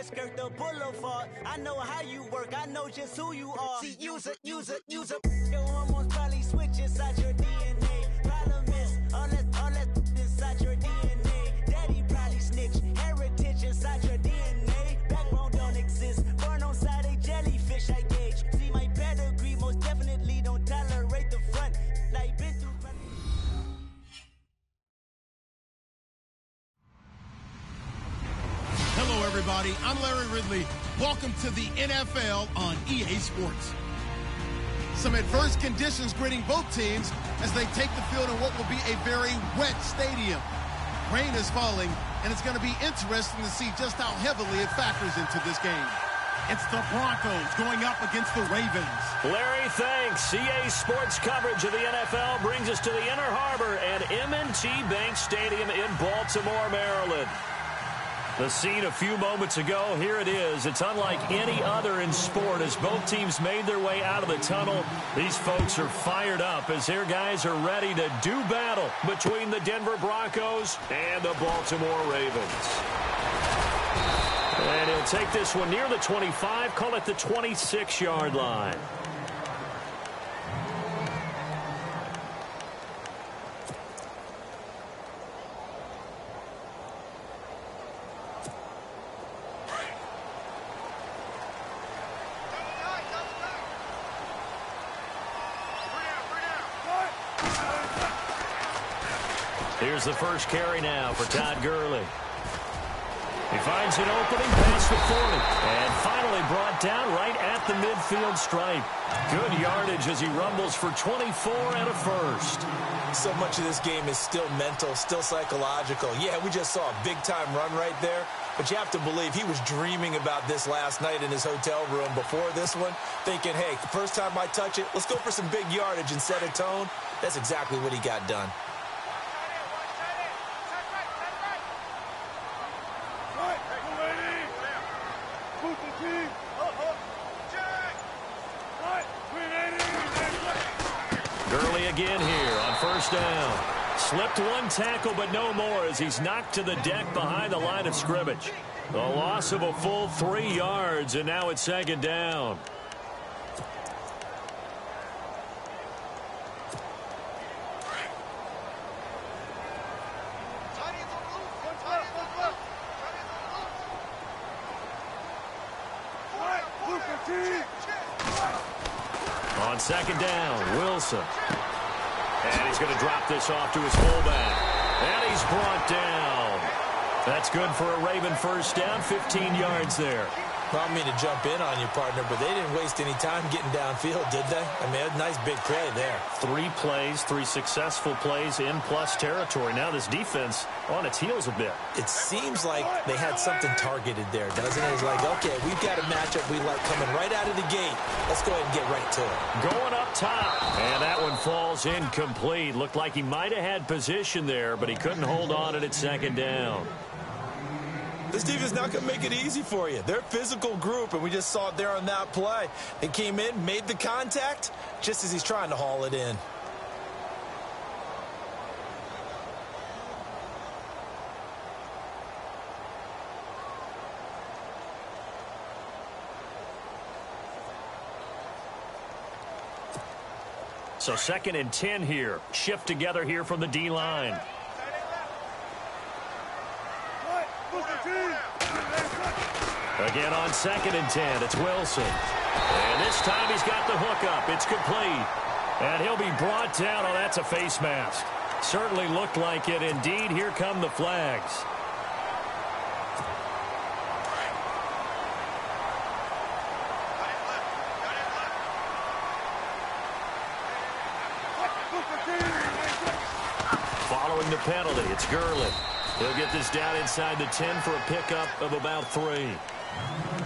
just skirt the boulevard. I know how you work, I know just who you are. See, use a. Your hormones probably switch inside your DNA. Problem is, all that inside your DNA. Daddy probably snitch, heritage inside your DNA. Backbone don't exist, born on side a jellyfish I gauge. See my pedigree, most definitely don't tolerate the front. Like been through. Hello, everybody. I'm Larry Ridley. Welcome to the NFL on EA Sports. Some adverse conditions greeting both teams as they take the field in what will be a very wet stadium. Rain is falling, and it's going to be interesting to see just how heavily it factors into this game. It's the Broncos going up against the Ravens. Larry, thanks. EA Sports coverage of the NFL brings us to the Inner Harbor at M&T Bank Stadium in Baltimore, Maryland. The scene a few moments ago, here it is. It's unlike any other in sport as both teams made their way out of the tunnel. These folks are fired up as their guys are ready to do battle between the Denver Broncos and the Baltimore Ravens. And he'll take this one near the 25, call it the 26-yard line. Here's the first carry now for Todd Gurley. He finds an opening past the 40 and finally brought down right at the midfield stripe. Good yardage as he rumbles for 24 and a first. So much of this game is still mental, still psychological. Yeah, we just saw a big-time run right there, but you have to believe he was dreaming about this last night in his hotel room before this one, thinking, hey, first time I touch it, let's go for some big yardage and set a tone. That's exactly what he got done. Gurley again here on first down. Slipped one tackle, but no more as he's knocked to the deck behind the line of scrimmage. The loss of a full 3 yards, and now it's second down. On second down, Wilson. And he's going to drop this off to his fullback. And he's brought down. That's good for a Raven first down, 15 yards there. Well, I mean to jump in on you, partner, but they didn't waste any time getting downfield, did they? I mean, a nice big play there. 3 plays, 3 successful plays in plus territory. Now this defense on its heels a bit. It seems like they had something targeted there, doesn't it? It's like, okay, we've got a matchup we like coming right out of the gate. Let's go ahead and get right to it. Going up top. And that one falls incomplete. Looked like he might have had position there, but he couldn't hold on it at second down. This defense not going to make it easy for you. They're a physical group, and we just saw it there on that play. They came in, made the contact, just as he's trying to haul it in. So 2nd and 10 here. Shift together here from the D-line. Again on 2nd and 10, it's Wilson. And this time he's got the hook up. It's complete. And he'll be brought down. Oh, that's a face mask. Certainly looked like it. Indeed, here come the flags. Following the penalty, it's Gurley. He'll get this down inside the 10 for a pickup of about 3.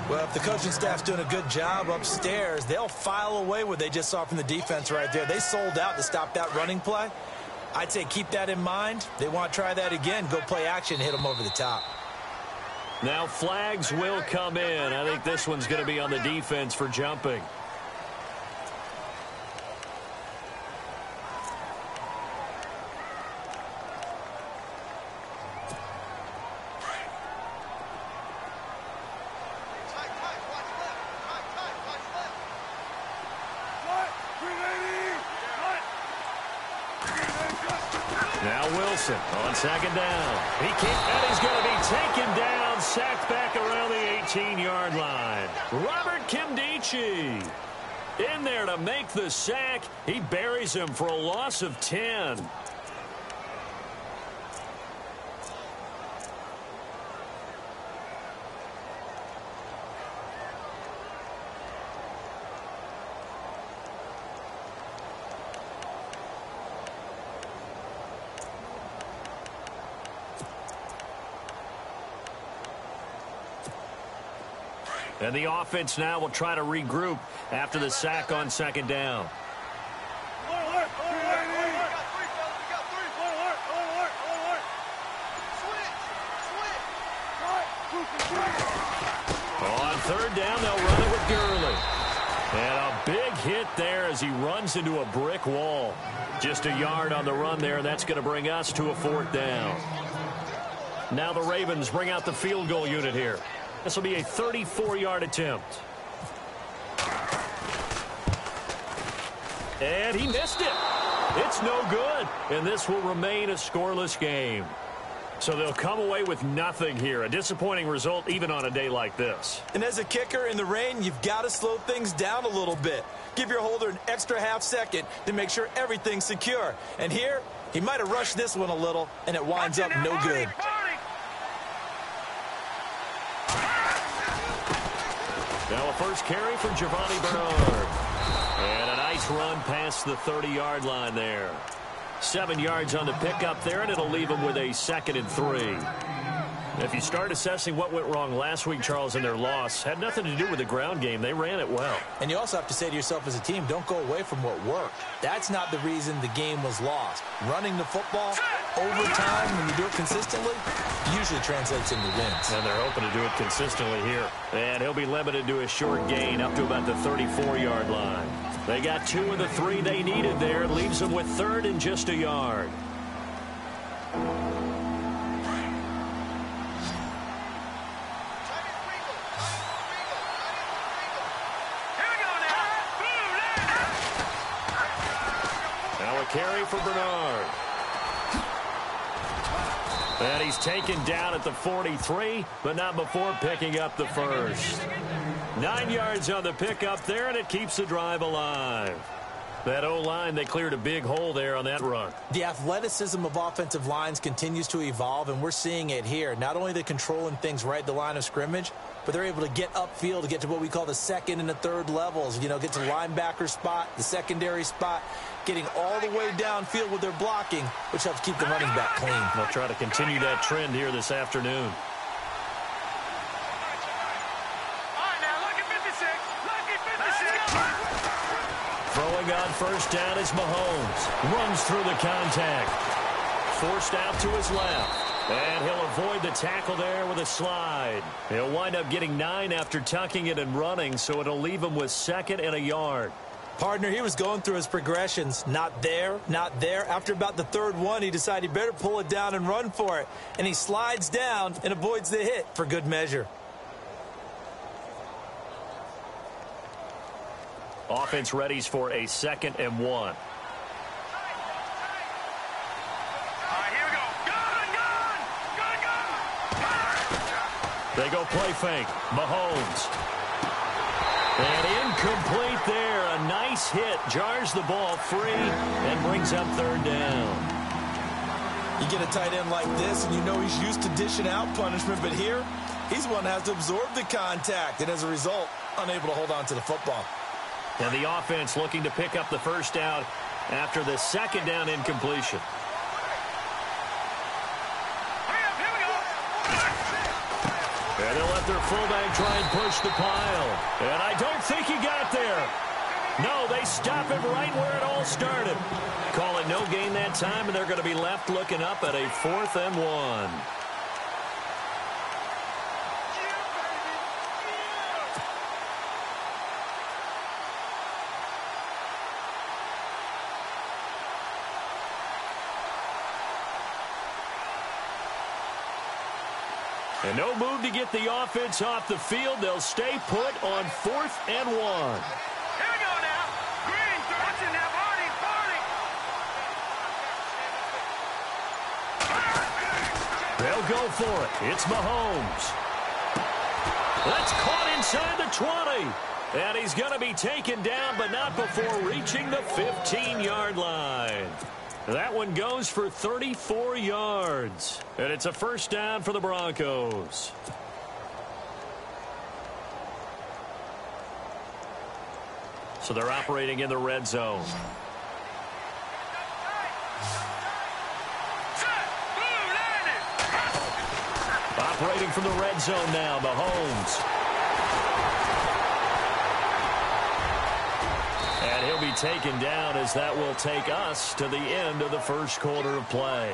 Well, if the coaching staff's doing a good job upstairs, they'll file away what they just saw from the defense right there. They sold out to stop that running play. I'd say keep that in mind. They want to try that again. Go play action, hit them over the top. Now flags will come in. I think this one's going to be on the defense for jumping. Now Wilson on second down. He can't, and he's going to be taken down, sacked back around the 18-yard line. Robert Kimdichie in there to make the sack. He buries him for a loss of 10. And the offense now will try to regroup after the sack on second down. On third down, they'll run it with Gurley. And a big hit there as he runs into a brick wall. Just a yard on the run there, and that's going to bring us to a fourth down. Now the Ravens bring out the field goal unit here. This will be a 34-yard attempt. And he missed it. It's no good. And this will remain a scoreless game. So they'll come away with nothing here. A disappointing result even on a day like this. And as a kicker in the rain, you've got to slow things down a little bit. Give your holder an extra half second to make sure everything's secure. And here, he might have rushed this one a little, and it winds up no good. Now a first carry for Giovanni Bernard. And a nice run past the 30-yard line there. 7 yards on the pickup there, and it'll leave them with a 2nd and 3. If you start assessing what went wrong last week, Charles, in their loss, had nothing to do with the ground game. They ran it well. And you also have to say to yourself as a team, don't go away from what worked. That's not the reason the game was lost. Running the football over time, when you do it consistently, usually translates into wins. And they're hoping to do it consistently here. And he'll be limited to a short gain up to about the 34-yard line. They got 2 of the 3 they needed there. It leaves them with 3rd and just a yard. Carry for Bernard. And he's taken down at the 43, but not before picking up the first. 9 yards on the pickup there, and it keeps the drive alive. That O-line, they cleared a big hole there on that run. The athleticism of offensive lines continues to evolve, and we're seeing it here. Not only are they controlling things right at the line of scrimmage, but they're able to get upfield to get to what we call the 2nd and the 3rd levels. You know, get to the linebacker spot, the secondary spot, getting all the way downfield with their blocking, which helps keep the running back clean. They'll try to continue that trend here this afternoon. Throwing on first down is Mahomes. Runs through the contact. Forced out to his left. And he'll avoid the tackle there with a slide. He'll wind up getting 9 after tucking it and running, so it'll leave him with 2nd and a yard. Partner, he was going through his progressions. Not there, not there. After about the 3rd one, he decided he better pull it down and run for it. And he slides down and avoids the hit for good measure. Offense readies for a 2nd and 1. They go play fake. Mahomes. And incomplete there. A nice hit. Jars the ball free and brings up 3rd down. You get a tight end like this, and you know he's used to dishing out punishment. But here, he's one that has to absorb the contact. And as a result, unable to hold on to the football. And the offense looking to pick up the first down after the 2nd down incompletion. And they'll let their fullback try and push the pile. And I don't think he got there. No, they stop him right where it all started. Call it no gain that time, and they're going to be left looking up at a 4th and 1. And no move to get the offense off the field. They'll stay put on 4th and 1. Here we go now. Green, watching that party. will go for it. It's Mahomes. That's caught inside the 20. And he's going to be taken down, but not before reaching the 15-yard line. That one goes for 34 yards. And it's a first down for the Broncos. So they're operating in the red zone. Operating from the red zone now, Mahomes. And he'll be taken down as that will take us to the end of the first quarter of play.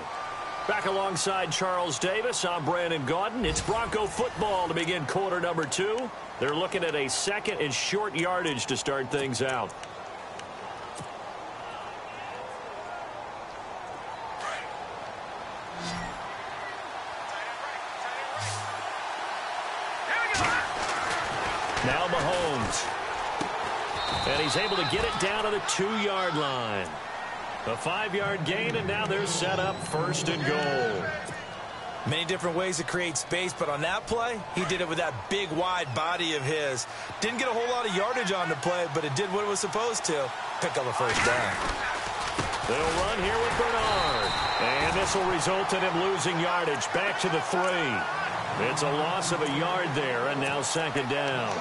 Back alongside Charles Davis, I'm Brandon Gaudin. It's Bronco football to begin quarter number 2. They're looking at a second and short yardage to start things out. Now Mahomes. And he's able to get it down to the 2-yard line. A 5-yard gain, and now they're set up first and goal. Many different ways to create space, but on that play, he did it with that big, wide body of his. Didn't get a whole lot of yardage on the play, but it did what it was supposed to. Pick up a first down. They'll run here with Bernard. And this will result in him losing yardage back to the 3. It's a loss of a yard there, and now second down.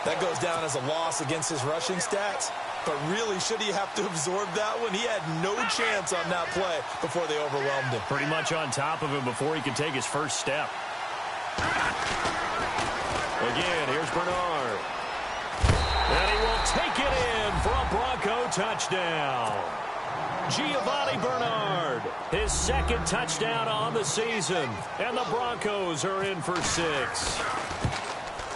That goes down as a loss against his rushing stats. But really, should he have to absorb that one? He had no chance on that play before they overwhelmed him. Pretty much on top of him before he could take his first step. Again, here's Bernard. And he will take it in for a Bronco touchdown. Giovanni Bernard, his second touchdown on the season. And the Broncos are in for 6.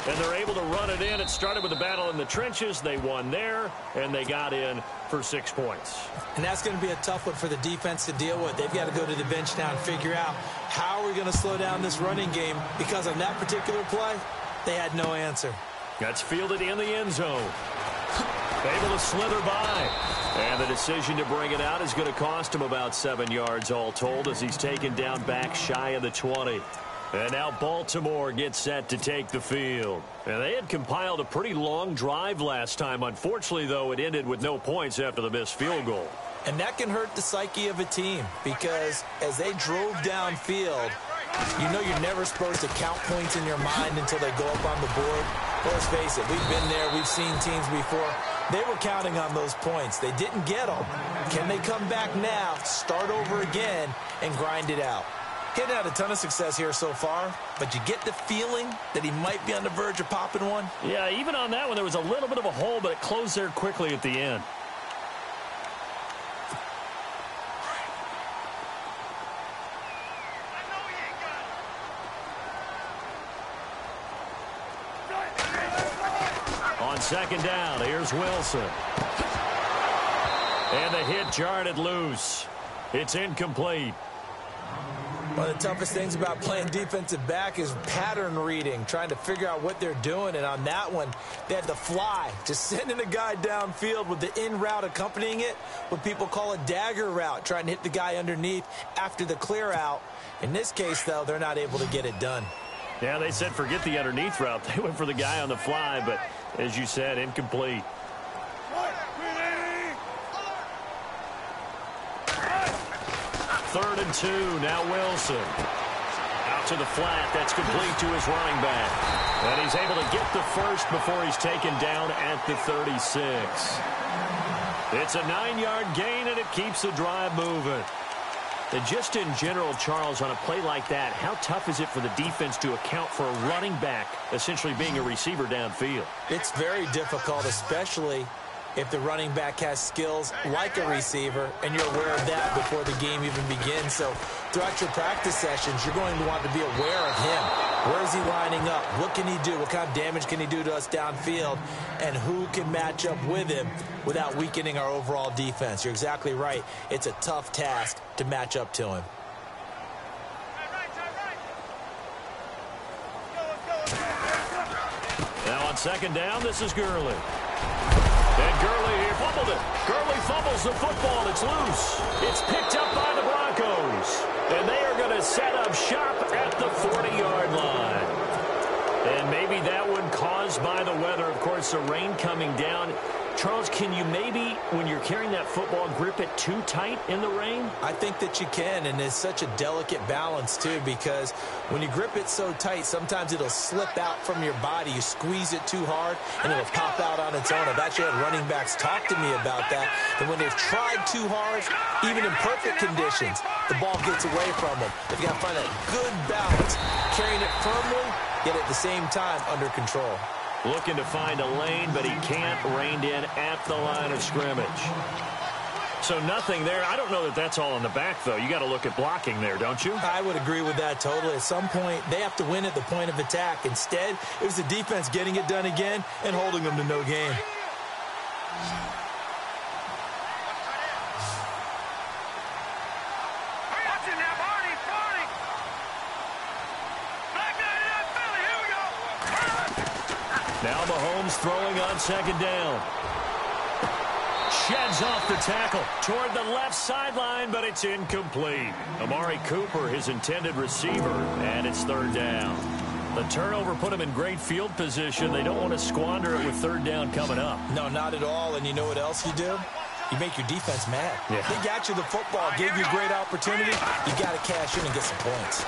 And they're able to run it in. It started with a battle in the trenches. They won there, and they got in for 6 points. And that's going to be a tough one for the defense to deal with. They've got to go to the bench now and figure out how are we going to slow down this running game, because on that particular play, they had no answer. That's fielded in the end zone. Able to slither by. And the decision to bring it out is going to cost him about 7 yards all told as he's taken down back shy of the 20. And now Baltimore gets set to take the field. And they had compiled a pretty long drive last time. Unfortunately, though, it ended with no points after the missed field goal. And that can hurt the psyche of a team, because as they drove downfield, you know you're never supposed to count points in your mind until they go up on the board. Well, let's face it, we've been there, we've seen teams before. They were counting on those points. They didn't get them. Can they come back now, start over again, and grind it out? Getting had a ton of success here so far, but you get the feeling that he might be on the verge of popping one. Yeah, even on that one, there was a little bit of a hole, but it closed there quickly at the end. On second down, here's Wilson. And the hit jarred it loose. It's incomplete. One of the toughest things about playing defensive back is pattern reading, trying to figure out what they're doing. And on that one, they had to fly, just sending a guy downfield with the in route accompanying it, what people call a dagger route, trying to hit the guy underneath after the clear out. In this case, though, they're not able to get it done. Yeah, they said forget the underneath route. They went for the guy on the fly, but as you said, incomplete. Third and 2, now Wilson. Out to the flat, that's complete to his running back. And he's able to get the first before he's taken down at the 36. It's a 9-yard gain, and it keeps the drive moving. And just in general, Charles, on a play like that, how tough is it for the defense to account for a running back essentially being a receiver downfield? It's very difficult, especially if the running back has skills like a receiver, and you're aware of that before the game even begins. So throughout your practice sessions, you're going to want to be aware of him. Where is he lining up? What can he do? What kind of damage can he do to us downfield? And who can match up with him without weakening our overall defense? You're exactly right. It's a tough task to match up to him. Now on second down, this is Gurley. And Gurley here fumbled it. Gurley fumbles the football. It's loose. It's picked up by the Broncos. And they are going going to set up shop at the 40-yard line. And maybe that one caused by the weather. Of course, the rain coming down. Charles, can you maybe, when you're carrying that football, grip it too tight in the rain? I think that you can, and it's such a delicate balance, too, because when you grip it so tight, sometimes it'll slip out from your body. You squeeze it too hard, and it'll pop out on its own. I've actually had running backs talk to me about that, and when they've tried too hard, even in perfect conditions, the ball gets away from them. They've got to find that good balance, carrying it firmly, yet at the same time under control. Looking to find a lane, but he can't, reined in at the line of scrimmage. So nothing there. I don't know that that's all in the back, though. You got to look at blocking there, don't you? I would agree with that totally. At some point, they have to win at the point of attack. Instead, it was the defense getting it done again and holding them to no gain. Now Mahomes throwing on second down. Sheds off the tackle toward the left sideline, but it's incomplete. Amari Cooper, his intended receiver, and it's third down. The turnover put him in great field position. They don't want to squander it with third down coming up. No, not at all. And you know what else you do? You make your defense mad. Yeah. They got you the football, gave you a great opportunity. You got to cash in and get some points.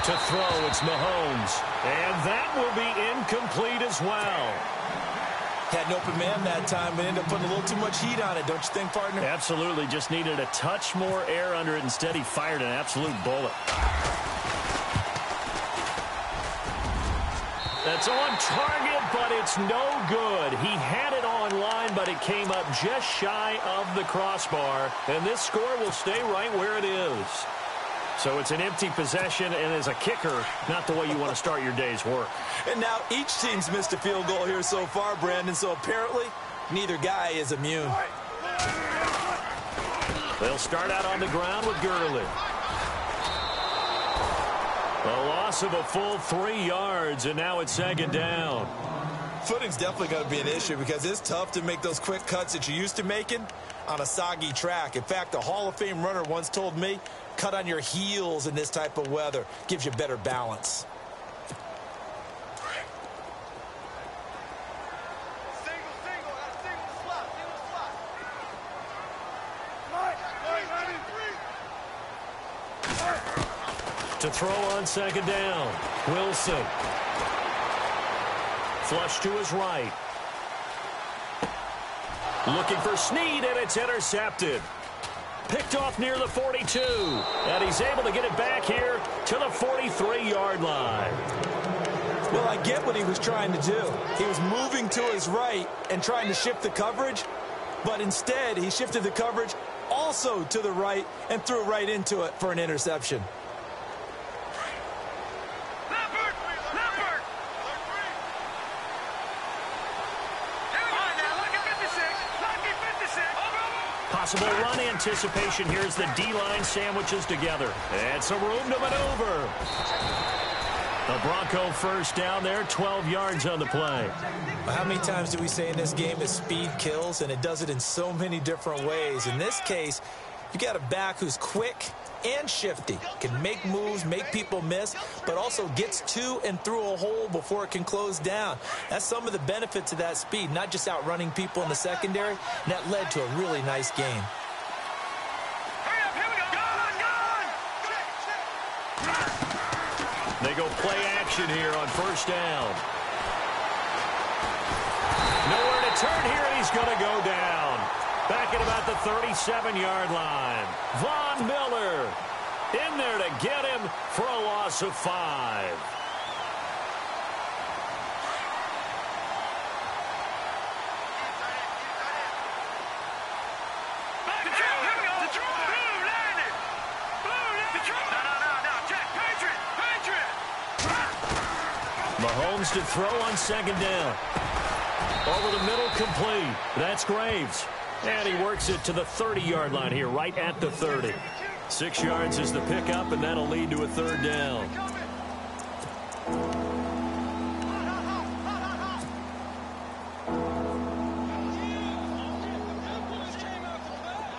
To throw, it's Mahomes. And that will be incomplete as well. Had an open man that time, but ended up putting a little too much heat on it, don't you think, partner? Absolutely. Just needed a touch more air under it. Instead, he fired an absolute bullet. That's on target, but it's no good. He had it on line, but it came up just shy of the crossbar. And this score will stay right where it is. So it's an empty possession, and as a kicker, not the way you want to start your day's work. And now each team's missed a field goal here so far, Brandon, so apparently neither guy is immune. They'll start out on the ground with Gurley. A loss of a full 3 yards, and now it's second down. Footing's definitely going to be an issue because it's tough to make those quick cuts that you're used to making on a soggy track. In fact, a Hall of Fame runner once told me, cut on your heels in this type of weather. Gives you better balance. To throw on second down, Wilson. Flush to his right. Looking for Snead, and it's intercepted. Picked off near the 42. And he's able to get it back here to the 43-yard line. Well, I get what he was trying to do. He was moving to his right and trying to shift the coverage, but instead he shifted the coverage also to the right and threw right into it for an interception. Possible run anticipation here as the D-line sandwiches together. And some room to maneuver. The Bronco first down there, 12 yards on the play. How many times do we say in this game that speed kills, and it does it in so many different ways? In this case, you got a back who's quick and shifty, can make moves, make people miss, but also gets to and through a hole before it can close down. That's some of the benefits of that speed, not just outrunning people in the secondary, and that led to a really nice game. They go play action here on first down. Nowhere to turn here, and he's going to go down. Back at about the 37-yard line. Von Miller in there to get him for a loss of 5. Mahomes to throw on second down. Over the middle, complete. That's Graves. And he works it to the 30-yard line here, right at the 30. 6 yards is the pickup, and that'll lead to a third down.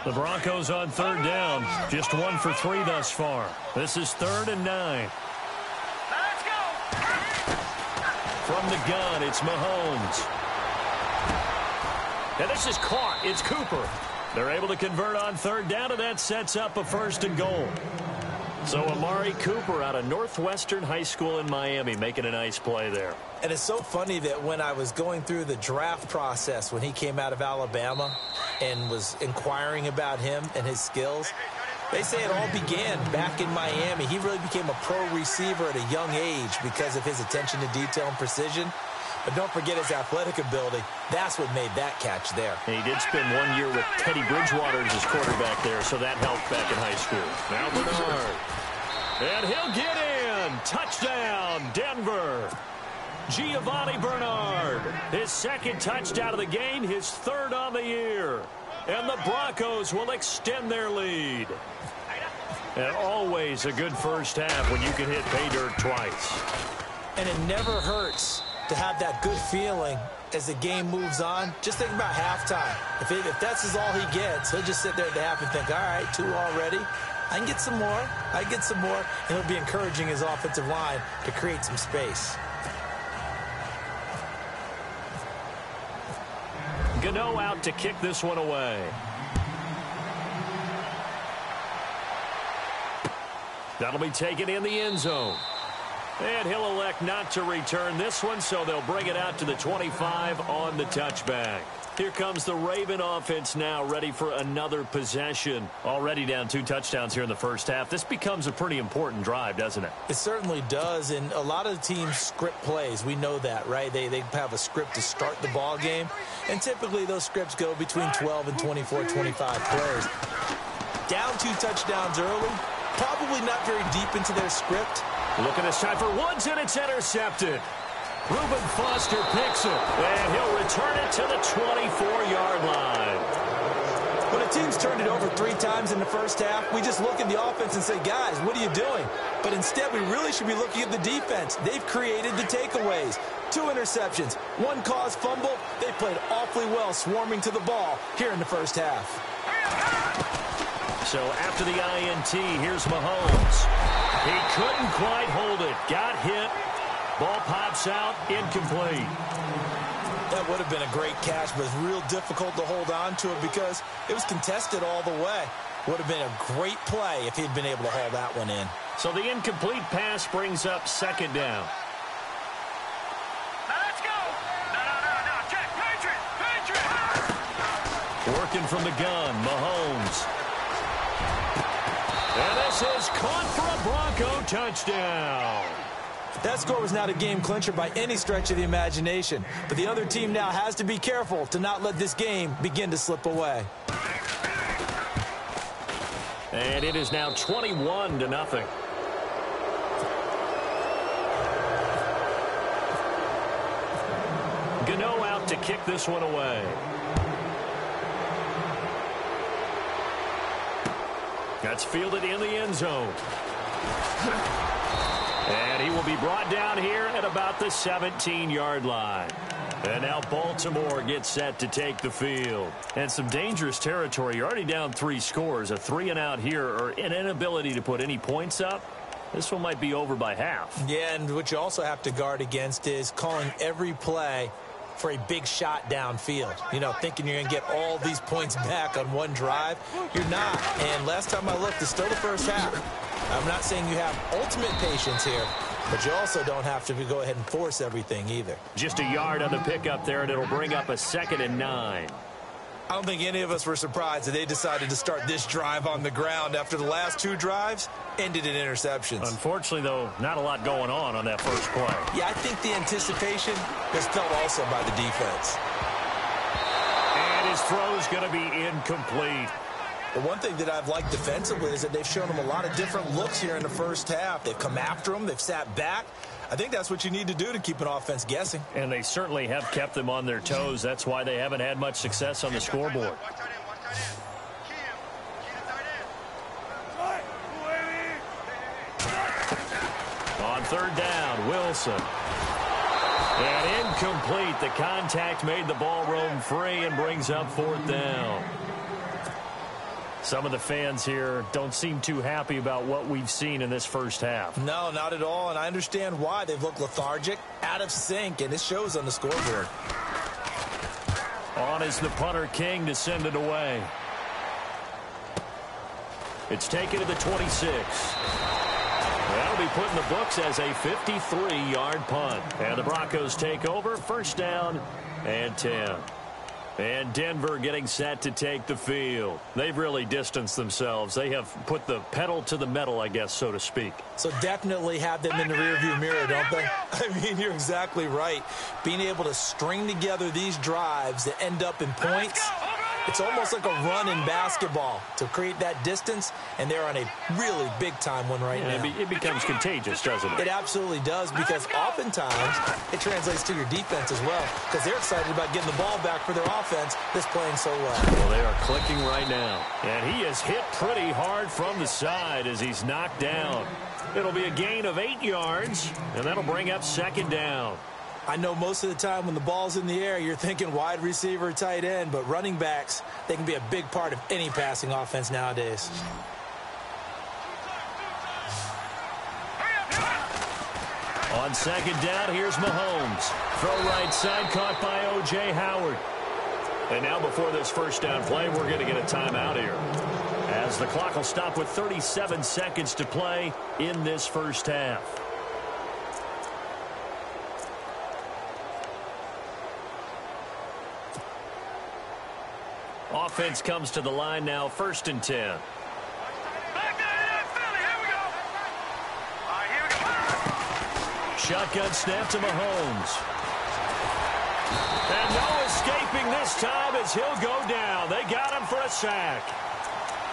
The Broncos on third down. Just 1 for 3 thus far. This is 3rd and 9. Let's go. From the gun, it's Mahomes. And this is caught. It's Cooper. They're able to convert on third down, and that sets up a 1st and goal. So Amari Cooper out of Northwestern High School in Miami making a nice play there. And it's so funny that when I was going through the draft process when he came out of Alabama and was inquiring about him and his skills, they say it all began back in Miami. He really became a pro receiver at a young age because of his attention to detail and precision. But don't forget his athletic ability. That's what made that catch there. And he did spend 1 year with Teddy Bridgewater as his quarterback there, so that helped back in high school. Now Bernard. And he'll get in. Touchdown, Denver. Giovanni Bernard. His 2nd touchdown of the game, his 3rd on the year. And the Broncos will extend their lead. And always a good first half when you can hit pay dirt twice. And it never hurts to have that good feeling as the game moves on. Just think about halftime. If that's all he gets, he'll just sit there at the half and think, all right, 2 already. I can get some more. I can get some more. And he'll be encouraging his offensive line to create some space. Gano out to kick this one away. That'll be taken in the end zone. And he'll elect not to return this one, so they'll bring it out to the 25 on the touchback. Here comes the Raven offense now, ready for another possession. Already down 2 touchdowns here in the first half. This becomes a pretty important drive, doesn't it? It certainly does, and a lot of the teams script plays. We know that, right? They have a script to start the ball game, and typically those scripts go between 12 and 24, 25 plays. Down 2 touchdowns early, probably not very deep into their script. Look at this time for Woods, and it's intercepted. Reuben Foster picks it, and he'll return it to the 24-yard line. When a team's turned it over 3 times in the first half, we just look at the offense and say, guys, what are you doing? But instead, we really should be looking at the defense. They've created the takeaways. 2 interceptions, 1 caused fumble. They played awfully well swarming to the ball here in the first half. So after the INT, here's Mahomes. He couldn't quite hold it. Got hit. Ball pops out. Incomplete. That would have been a great catch, but it's real difficult to hold on to it because it was contested all the way. Would have been a great play if he'd been able to haul that one in. So the incomplete pass brings up 2nd down. Now let's go. No. Check. Patriot. Working from the gun, Mahomes. And this is caught for a Bronco touchdown. That score was not a game clincher by any stretch of the imagination. But the other team now has to be careful to not let this game begin to slip away. And it is now 21-0. Gano out to kick this one away. That's fielded in the end zone. And he will be brought down here at about the 17-yard line. And now Baltimore gets set to take the field. And some dangerous territory. You're already down 3 scores. A 3-and-out here, or an inability to put any points up. This one might be over by half. Yeah, and what you also have to guard against is calling every play for a big shot downfield. You know, thinking you're going to get all these points back on one drive. You're not. And last time I looked, it's still the first half. I'm not saying you have ultimate patience here, but you also don't have to go ahead and force everything either. Just a yard on the pickup there, and it'll bring up a 2nd and 9. I don't think any of us were surprised that they decided to start this drive on the ground after the last 2 drives ended in interceptions. Unfortunately, though, not a lot going on that first play. Yeah, I think the anticipation was felt also by the defense. And his throw is going to be incomplete. The one thing that I've liked defensively is that they've shown him a lot of different looks here in the first half. They've come after him. They've sat back. I think that's what you need to do to keep an offense guessing. And they certainly have kept them on their toes. That's why they haven't had much success on the scoreboard. On 3rd down, Wilson. And incomplete. The contact made the ball roam free and brings up 4th down. Some of the fans here don't seem too happy about what we've seen in this first half. No, not at all, and I understand why. They've looked lethargic, out of sync, and it shows on the scoreboard. On is the punter King to send it away. It's taken to the 26. That'll be put in the books as a 53-yard punt. And the Broncos take over, first down and 10. And Denver getting set to take the field. They've really distanced themselves. They have put the pedal to the metal, I guess, so to speak. So definitely have them in the rearview mirror, don't they? I mean, you're exactly right. Being able to string together these drives that end up in points, it's almost like a run in basketball to create that distance, and they're on a really big-time one right now. It becomes contagious, doesn't it? It absolutely does, because oftentimes it translates to your defense as well, because they're excited about getting the ball back for their offense that's playing so well. Well, they are clicking right now. And he is hit pretty hard from the side as he's knocked down. It'll be a gain of 8 yards, and that'll bring up second down. I know most of the time when the ball's in the air, you're thinking wide receiver, tight end, but running backs, they can be a big part of any passing offense nowadays. On second down, here's Mahomes. Throw right side, caught by O.J. Howard. And now before this first down play, we're going to get a timeout here, as the clock will stop with 37 seconds to play in this first half. Offense comes to the line now, first and 10. Shotgun snap to Mahomes. And no escaping this time as he'll go down. They got him for a sack.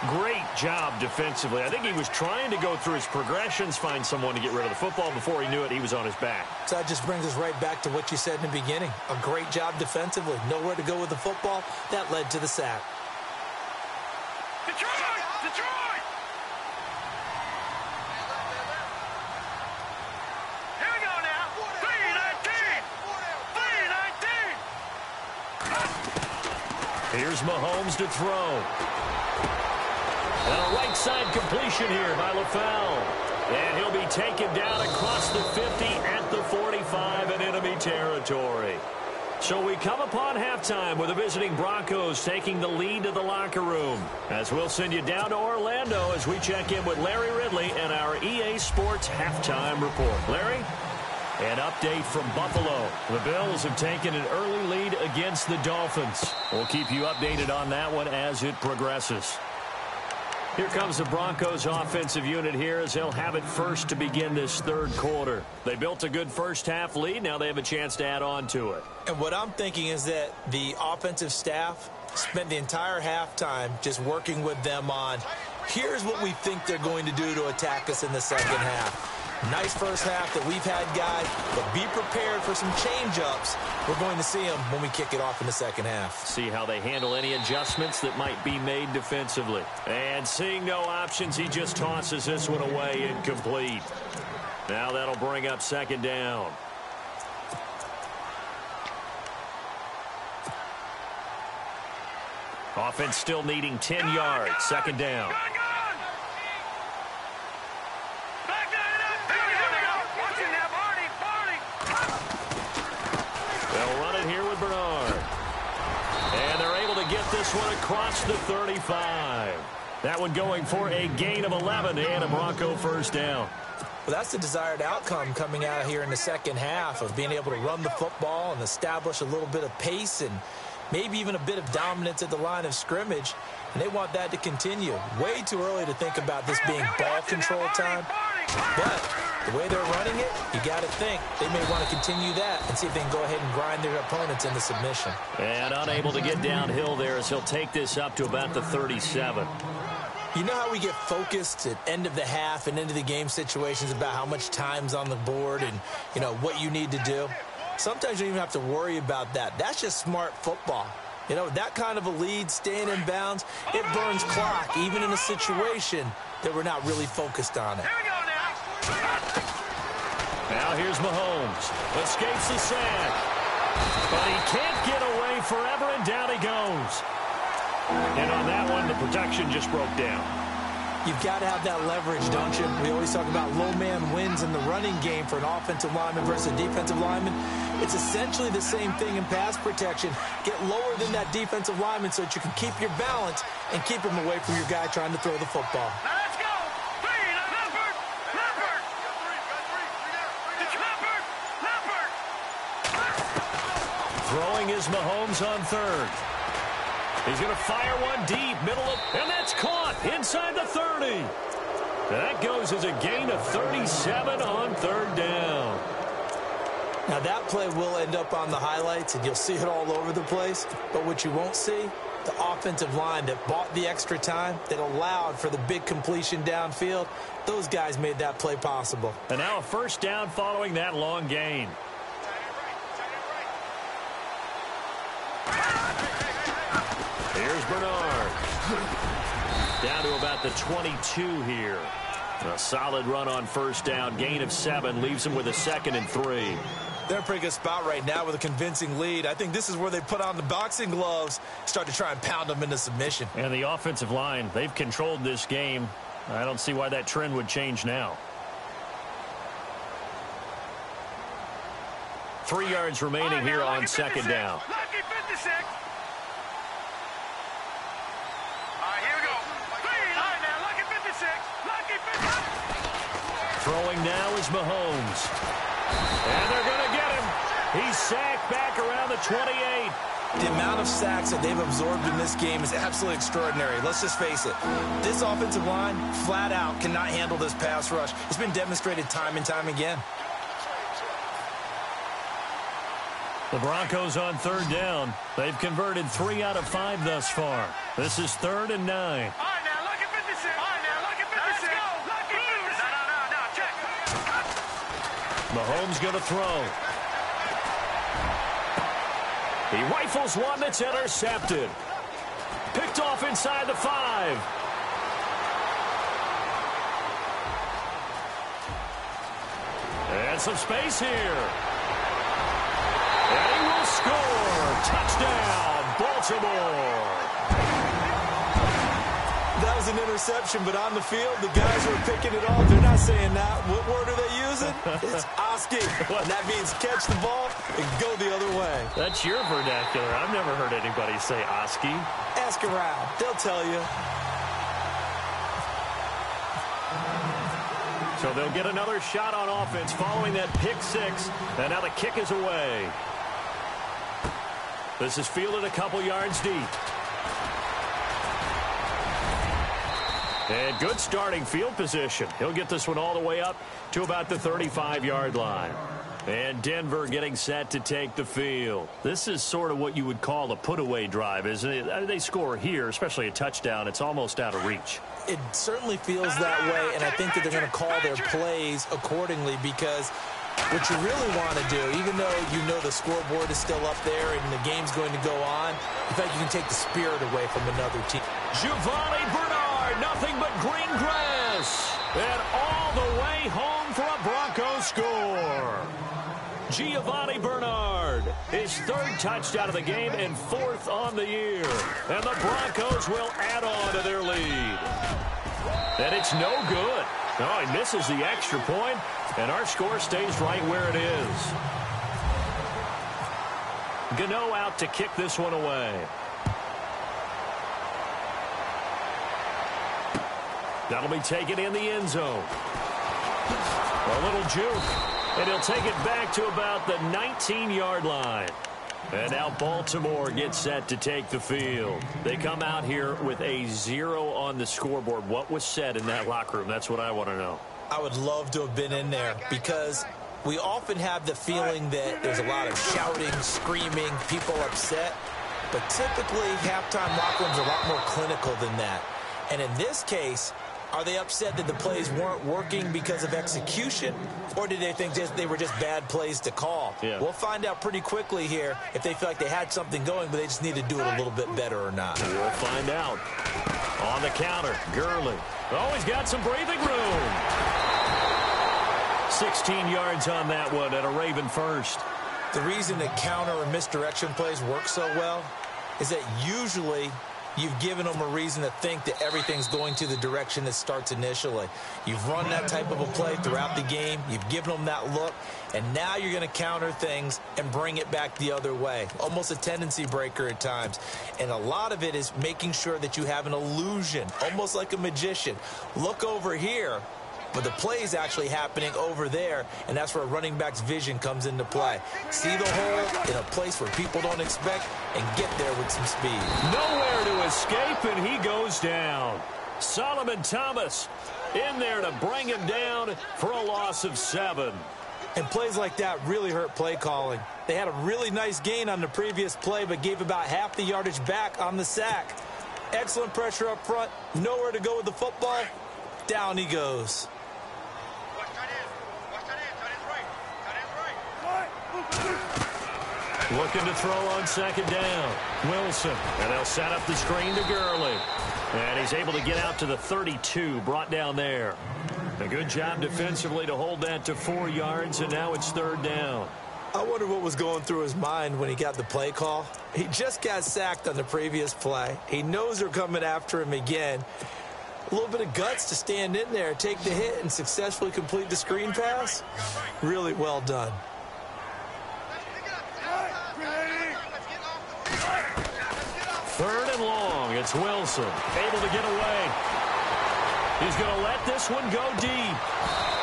Great job defensively. I think he was trying to go through his progressions, find someone to get rid of the football. Before he knew it, he was on his back. So that just brings us right back to what you said in the beginning. A great job defensively. Nowhere to go with the football. That led to the sack. Detroit! Detroit! Here we go now. 3-19. 3-19. Here's Mahomes to throw. And a right side completion here by LaFell. And he'll be taken down across the 50 at the 45 in enemy territory. So we come upon halftime with the visiting Broncos taking the lead to the locker room. As we'll send you down to Orlando as we check in with Larry Ridley and our EA Sports halftime report. Larry? An update from Buffalo. The Bills have taken an early lead against the Dolphins. We'll keep you updated on that one as it progresses. Here comes the Broncos offensive unit here as they'll have it first to begin this third quarter. They built a good first half lead. Now they have a chance to add on to it. And what I'm thinking is that the offensive staff spent the entire halftime just working with them on, here's what we think they're going to do to attack us in the second half. Nice first half that we've had, guys, but be prepared for some change-ups. We're going to see them when we kick it off in the second half. See how they handle any adjustments that might be made defensively. And seeing no options, he just tosses this one away incomplete. Now that'll bring up second down. Offense still needing 10 yards. Second down. This one across the 35. That one going for a gain of 11 and a Bronco first down. Well, that's the desired outcome coming out of here in the second half of being able to run the football and establish a little bit of pace and maybe even a bit of dominance at the line of scrimmage. And they want that to continue. Way too early to think about this being ball control time. But the way they're running it, you got to think they may want to continue that and see if they can go ahead and grind their opponents into submission. And unable to get downhill there as he'll take this up to about the 37. You know how we get focused at end of the half and into the game situations about how much time's on the board and, you know, what you need to do? Sometimes you don't even have to worry about that. That's just smart football. You know, that kind of a lead, staying in bounds, it burns clock, even in a situation that we're not really focused on it. Now here's Mahomes. Escapes the sack. But he can't get away forever, and down he goes. And on that one, the protection just broke down. You've got to have that leverage, don't you? We always talk about low man wins in the running game for an offensive lineman versus a defensive lineman. It's essentially the same thing in pass protection. Get lower than that defensive lineman so that you can keep your balance and keep him away from your guy trying to throw the football. Now let's go. Leopard. It's Leopard. Throwing is Mahomes on third. He's going to fire one deep, and that's caught inside the 30. That goes as a gain of 37 on third down. Now that play will end up on the highlights, and you'll see it all over the place. But what you won't see, the offensive line that bought the extra time, that allowed for the big completion downfield, those guys made that play possible. And now a first down following that long gain. Here's Bernard. Down to about the 22 here. A solid run on first down. Gain of 7 leaves him with a 2nd and 3. They're in a pretty good spot right now with a convincing lead. I think this is where they put on the boxing gloves, start to try and pound them into submission. And the offensive line, they've controlled this game. I don't see why that trend would change now. 3 yards remaining here on second down. Lucky 56. Here we go. All right, now, lucky 56. Lucky 56. Throwing now is Mahomes. And they're going to get him. He's sacked back around the 28. The amount of sacks that they've absorbed in this game is absolutely extraordinary. Let's just face it. This offensive line, flat out, cannot handle this pass rush. It's been demonstrated time and time again. The Broncos on third down. They've converted 3 out of 5 thus far. This is 3rd and 9. All right, now, lucky 56. All right, now, lucky 56. Let's go. Lucky 56. No, check. Mahomes going to throw. He rifles one that's intercepted. Picked off inside the 5. And some space here. And he will score. Touchdown, Baltimore. That was an interception, but on the field, the guys who are picking it off, they're not saying that. What word are they using? It's Oski. And that means catch the ball and go the other way. That's your vernacular. I've never heard anybody say Oski. Ask around. They'll tell you. So they'll get another shot on offense following that pick 6. And now the kick is away. This is fielded a couple yards deep. And good starting field position. He'll get this one all the way up to about the 35-yard line. And Denver getting set to take the field. This is sort of what you would call a put-away drive, isn't it? They score here, especially a touchdown. It's almost out of reach. It certainly feels that way, and I think that they're going to call their plays accordingly because what you really want to do, even though you know the scoreboard is still up there and the game's going to go on, in fact, you can take the spirit away from another team. Giovanni Bernard, nothing but green grass. And all the way home for a Broncos score. Giovanni Bernard, his 3rd touchdown of the game and 4th on the year. And the Broncos will add on to their lead. And it's no good. Oh, he misses the extra point, and our score stays right where it is. Gano out to kick this one away. That'll be taken in the end zone. A little juke, and he'll take it back to about the 19-yard line. And now Baltimore gets set to take the field. They come out here with a 0 on the scoreboard. What was said in that locker room? That's what I want to know. I would love to have been in there because we often have the feeling that there's a lot of shouting, screaming, people upset. But typically, halftime locker rooms are a lot more clinical than that. And in this case, are they upset that the plays weren't working because of execution, or did they think they were just bad plays to call? Yeah. We'll find out pretty quickly here if they feel like they had something going, but they just need to do it a little bit better or not. We'll find out. On the counter, Gurley. Oh, he's got some breathing room. 16 yards on that one and a Raven first. The reason that counter or misdirection plays work so well is that usually You've given them a reason to think that everything's going to the direction it starts initially. You've run that type of a play throughout the game. You've given them that look. And now you're going to counter things and bring it back the other way. Almost a tendency breaker at times. And a lot of it is making sure that you have an illusion, almost like a magician. Look over here. But the play is actually happening over there, and that's where a running back's vision comes into play. See the hole in a place where people don't expect and get there with some speed. Nowhere to escape, and he goes down. Solomon Thomas in there to bring him down for a loss of 7. And plays like that really hurt play calling. They had a really nice gain on the previous play, but gave about half the yardage back on the sack. Excellent pressure up front. Nowhere to go with the football. Down he goes. Looking to throw on second down. Wilson. And they'll set up the screen to Gurley. And he's able to get out to the 32, brought down there. A good job defensively to hold that to 4 yards, and now it's 3rd down. I wonder what was going through his mind when he got the play call. He just got sacked on the previous play. He knows they're coming after him again. A little bit of guts to stand in there, take the hit, and successfully complete the screen pass. Really well done. Third and long. It's Wilson. Able to get away. He's going to let this one go deep.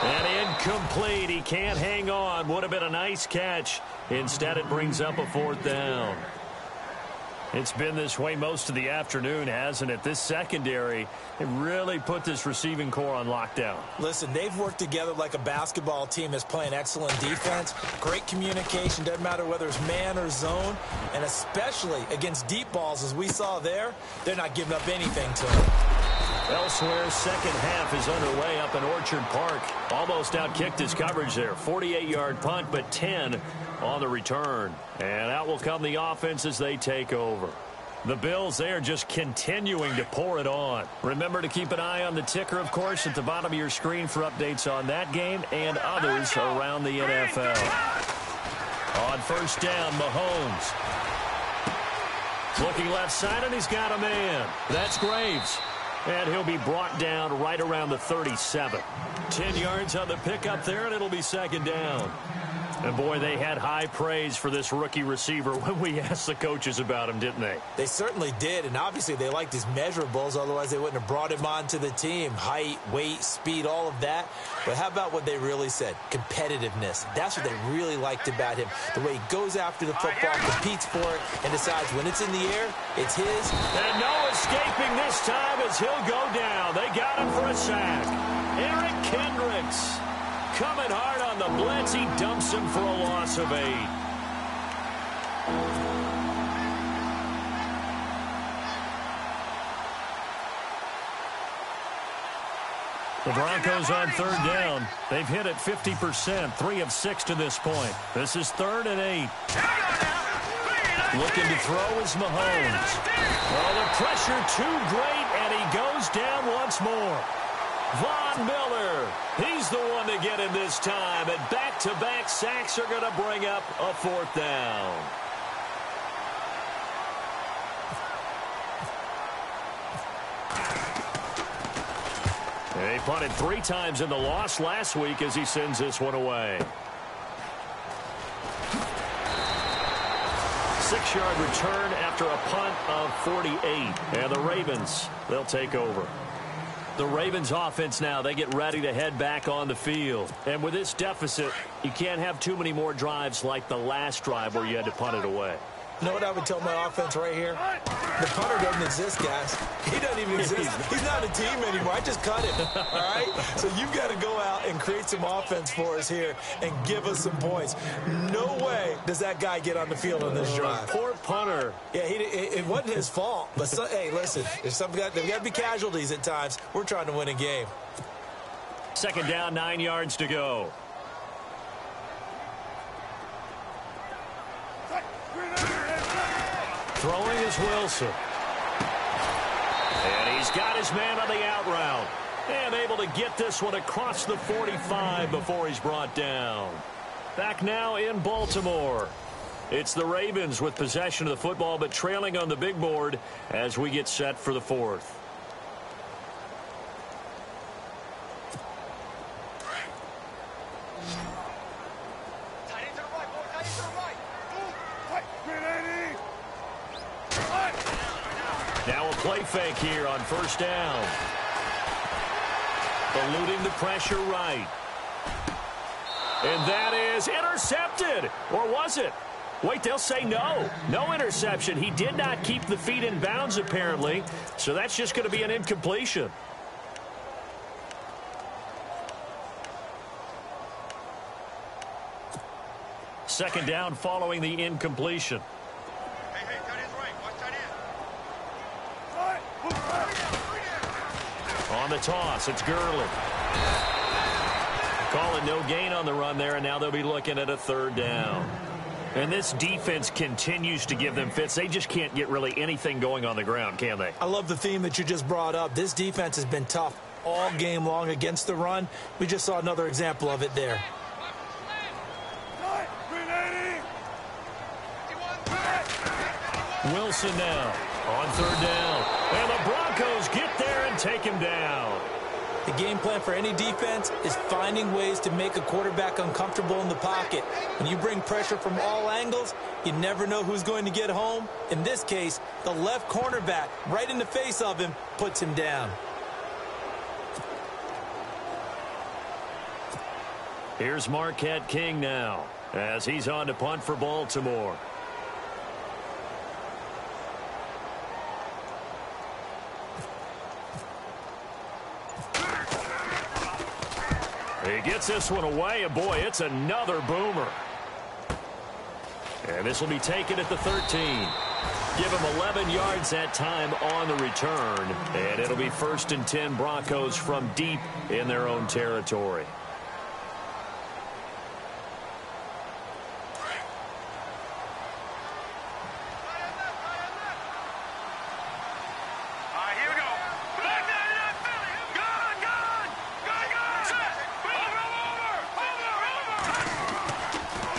And incomplete. He can't hang on. Would have been a nice catch. Instead, it brings up a 4th down. It's been this way most of the afternoon, hasn't it? This secondary, it really put this receiving core on lockdown. Listen, they've worked together like a basketball team that's playing excellent defense. Great communication, doesn't matter whether it's man or zone. And especially against deep balls, as we saw there, they're not giving up anything to them. Elsewhere, second half is underway up in Orchard Park. Almost outkicked his coverage there. 48-yard punt, but 10 on the return. And out will come the offense as they take over. The Bills, they are just continuing to pour it on. Remember to keep an eye on the ticker, of course, at the bottom of your screen for updates on that game and others around the NFL. On first down, Mahomes. Looking left side, and he's got a man. That's Graves. And he'll be brought down right around the 37. 10 yards on the pickup there, and it'll be second down. And, boy, they had high praise for this rookie receiver when we asked the coaches about him, didn't they? They certainly did, and obviously they liked his measurables. Otherwise, they wouldn't have brought him onto the team. Height, weight, speed, all of that. But how about what they really said? Competitiveness. That's what they really liked about him. The way he goes after the football, competes for it, and decides when it's in the air, it's his. And no escaping this time as he'll go down. They got him for a sack. Eric Kendricks coming hard on the blitz. He dumps him for a loss of 8. The Broncos on third down. They've hit it 50%, 3 of 6 to this point. This is 3rd and 8. Looking to throw is Mahomes. Oh, the pressure too great, and he goes down once more. Von Miller, he's the one to get him this time, and back-to-back sacks are going to bring up a 4th down. He punted 3 times in the loss last week as he sends this one away. 6-yard return after a punt of 48. And the Ravens, they'll take over. The Ravens offense now, they get ready to head back on the field. And with this deficit, you can't have too many more drives like the last drive where you had to punt it away. You know what I would tell my offense right here? The punter doesn't exist, guys. He doesn't even exist. He's not a team anymore. I just cut him, all right? So you've got to go out and create some offense for us here and give us some points. No way does that guy get on the field on this drive. Poor punter. Yeah, it wasn't his fault. But, hey, listen, there's got to be casualties at times. We're trying to win a game. Second down, 9 yards to go. Throwing is Wilson. And he's got his man on the out route. And able to get this one across the 45 before he's brought down. Back now in Baltimore. It's the Ravens with possession of the football, but trailing on the big board as we get set for the fourth. Now a play fake here on first down. Eluding the pressure right. And that is intercepted. Or was it? Wait, they'll say no. No interception. He did not keep the feet in bounds, apparently. So that's just going to be an incompletion. Second down following the incompletion. On the toss, it's Gurley. Calling no gain on the run there, and now they'll be looking at a third down. And this defense continues to give them fits. They just can't get really anything going on the ground, can they? I love the theme that you just brought up. This defense has been tough all game long against the run. We just saw another example of it there. Wilson now on third down. And the Broncos get there and take him down. The game plan for any defense is finding ways to make a quarterback uncomfortable in the pocket. When you bring pressure from all angles, you never know who's going to get home. In this case, the left cornerback right in the face of him puts him down. Here's Marquette King now as he's on to punt for Baltimore. He gets this one away, and boy, it's another boomer. And this will be taken at the 13. Give him 11 yards that time on the return, and it'll be 1st and 10 Broncos from deep in their own territory.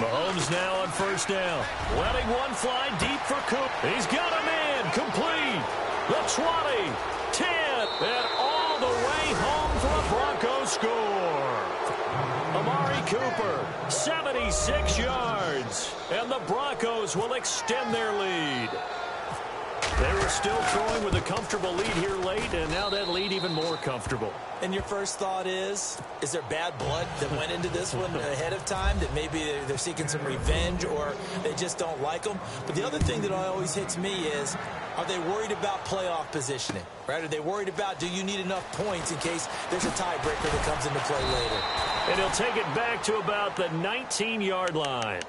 Mahomes now on first down. Letting one fly deep for Coop. He's got a man. Complete. The 20, 10, and all the way home for a Broncos score. Amari Cooper, 76 yards. And the Broncos will extend their lead. They were still throwing with a comfortable lead here late, and now that lead even more comfortable. And your first thought is there bad blood that went into this one ahead of time, that maybe they're seeking some revenge or they just don't like them? But the other thing that always hits me is, are they worried about playoff positioning? Right? Are they worried about, do you need enough points in case there's a tiebreaker that comes into play later? And he'll take it back to about the 19-yard line.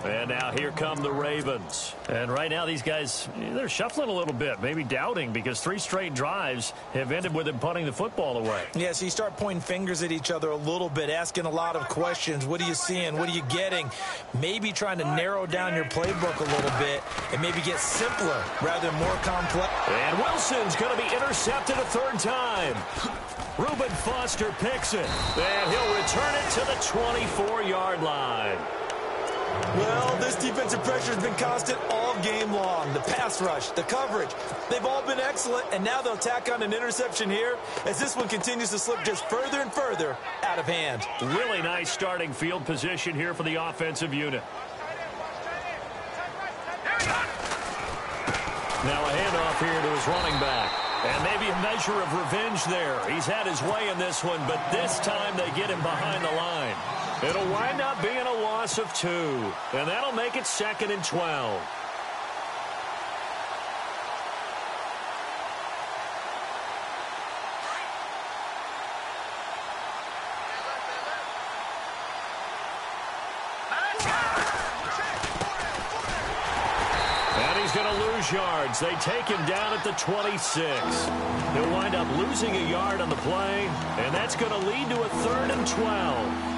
And now here come the Ravens. And right now these guys, they're shuffling a little bit, maybe doubting, because 3 straight drives have ended with them punting the football away. Yeah, so you start pointing fingers at each other a little bit, asking a lot of questions. What are you seeing? What are you getting? Maybe trying to narrow down your playbook a little bit and maybe get simpler rather than more complex. And Wilson's going to be intercepted a third time. Reuben Foster picks it, and he'll return it to the 24-yard line. Well, this defensive pressure has been constant all game long. The pass rush, the coverage, they've all been excellent, and now they'll tack on an interception here as this one continues to slip just further and further out of hand. Really nice starting field position here for the offensive unit. Now a handoff here to his running back. And maybe a measure of revenge there. He's had his way in this one, but this time they get him behind the line. It'll wind up being a loss of 2. And that'll make it 2nd and 12. And he's going to lose yards. They take him down at the 26. He'll wind up losing a yard on the play, and that's going to lead to a 3rd and 12.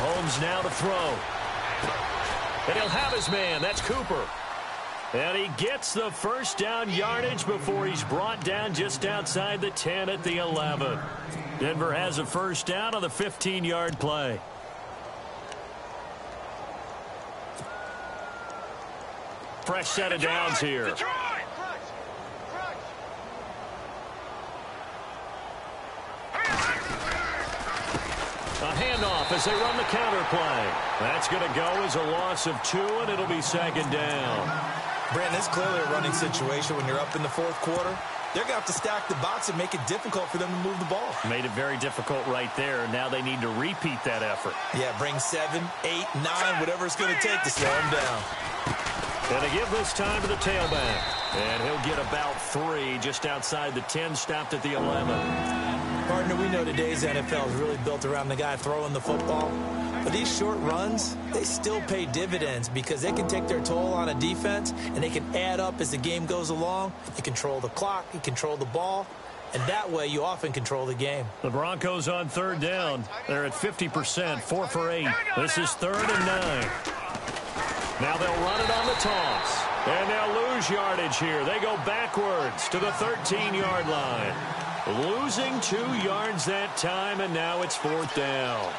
Mahomes now to throw. And he'll have his man. That's Cooper. And he gets the first down yardage before he's brought down just outside the 10 at the 11. Denver has a first down on the 15-yard play. Fresh set of downs here. Detroit! A handoff as they run the counter play. That's going to go as a loss of 2, and it'll be second down. Brandon, it's clearly a running situation when you're up in the fourth quarter. They're going to have to stack the box and make it difficult for them to move the ball. Made it very difficult right there. Now they need to repeat that effort. Yeah, bring 7, 8, 9, whatever it's going to take to slow them down. And to give this time to the tailback. And he'll get about 3 just outside the 10, stopped at the 11. Partner, we know today's NFL is really built around the guy throwing the football. But these short runs, they still pay dividends because they can take their toll on a defense, and they can add up as the game goes along. You control the clock, you control the ball, and that way you often control the game. The Broncos on third down. They're at 50%, 4 for 8. This is 3rd and 9. Now they'll run it on the toss. And they'll lose yardage here. They go backwards to the 13-yard line. Losing 2 yards that time, and now it's 4th down.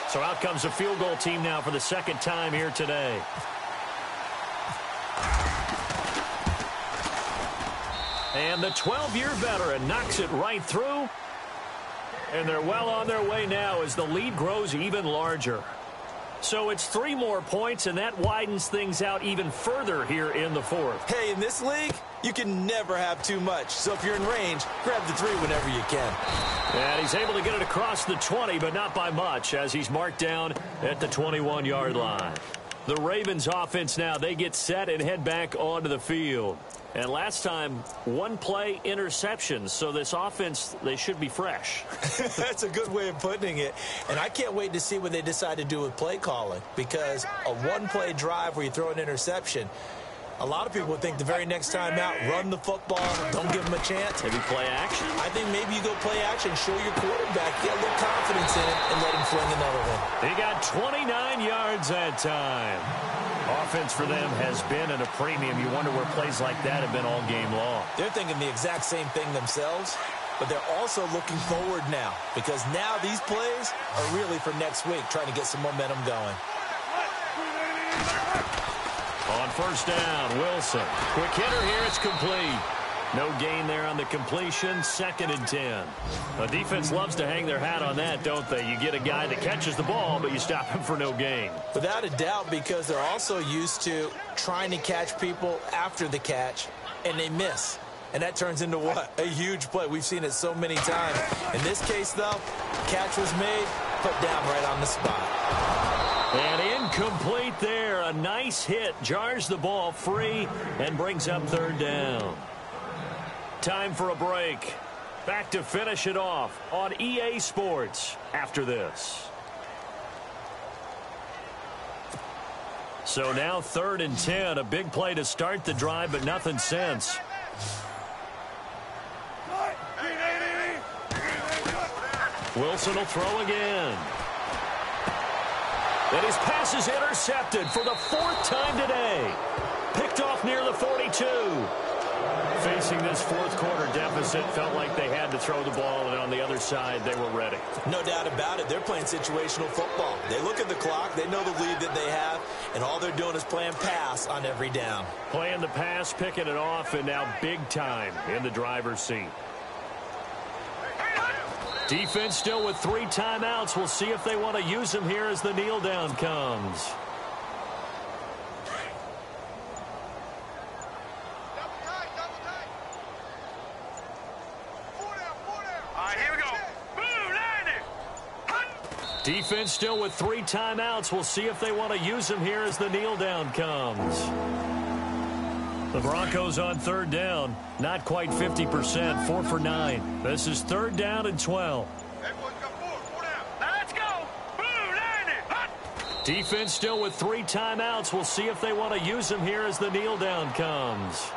So out comes a field goal team now for the second time here today. And the 12-year veteran knocks it right through. And they're well on their way now as the lead grows even larger. So it's 3 more points, and that widens things out even further here in the 4th. Hey, in this league, you can never have too much. So if you're in range, grab the 3 whenever you can. And he's able to get it across the 20, but not by much, as he's marked down at the 21-yard line. The Ravens offense now, they get set and head back onto the field. And last time, 1-play interceptions. So this offense, they should be fresh. That's a good way of putting it. And I can't wait to see what they decide to do with play calling. Because a 1-play drive where you throw an interception, a lot of people would think the very next time out, run the football, don't give them a chance. Maybe play action? I think maybe you go play action, show your quarterback, get a little confidence in him, and let him fling another one. He got 29 yards that time. Offense for them has been at a premium. You wonder where plays like that have been all game long. They're thinking the exact same thing themselves, but they're also looking forward now because now these plays are really for next week, trying to get some momentum going. On first down, Wilson. Quick hitter here, it's complete. No gain there on the completion, 2nd and 10. The defense loves to hang their hat on that, don't they? You get a guy that catches the ball, but you stop him for no gain. Without a doubt, because they're also used to trying to catch people after the catch, and they miss. And that turns into what? A huge play. We've seen it so many times. In this case, though, catch was made, put down right on the spot. And incomplete there. A nice hit. Jars the ball free and brings up 3rd down. Time for a break. Back to finish it off on EA Sports after this. So now 3rd and 10. A big play to start the drive, but nothing since. Wilson will throw again. And his pass is intercepted for the 4th time today. Picked off near the 42. Facing this 4th quarter deficit, felt like they had to throw the ball, and on the other side, they were ready. No doubt about it. They're playing situational football. They look at the clock, they know the lead that they have, and all they're doing is playing pass on every down. Playing the pass, picking it off, and now big time in the driver's seat. Defense still with 3 timeouts. We'll see if they want to use them here as the kneel down comes. Defense still with 3 timeouts. We'll see if they want to use them here as the kneel down comes. The Broncos on 3rd down. Not quite 50%. 4 for 9. This is 3rd down and 12. Let's go. Defense still with 3 timeouts. We'll see if they want to use them here as the kneel down comes.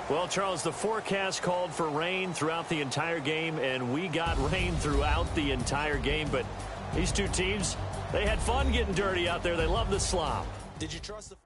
Well, Charles, the forecast called for rain throughout the entire game, and we got rain throughout the entire game. But these two teams, they had fun getting dirty out there. They love the slop. Did you trust the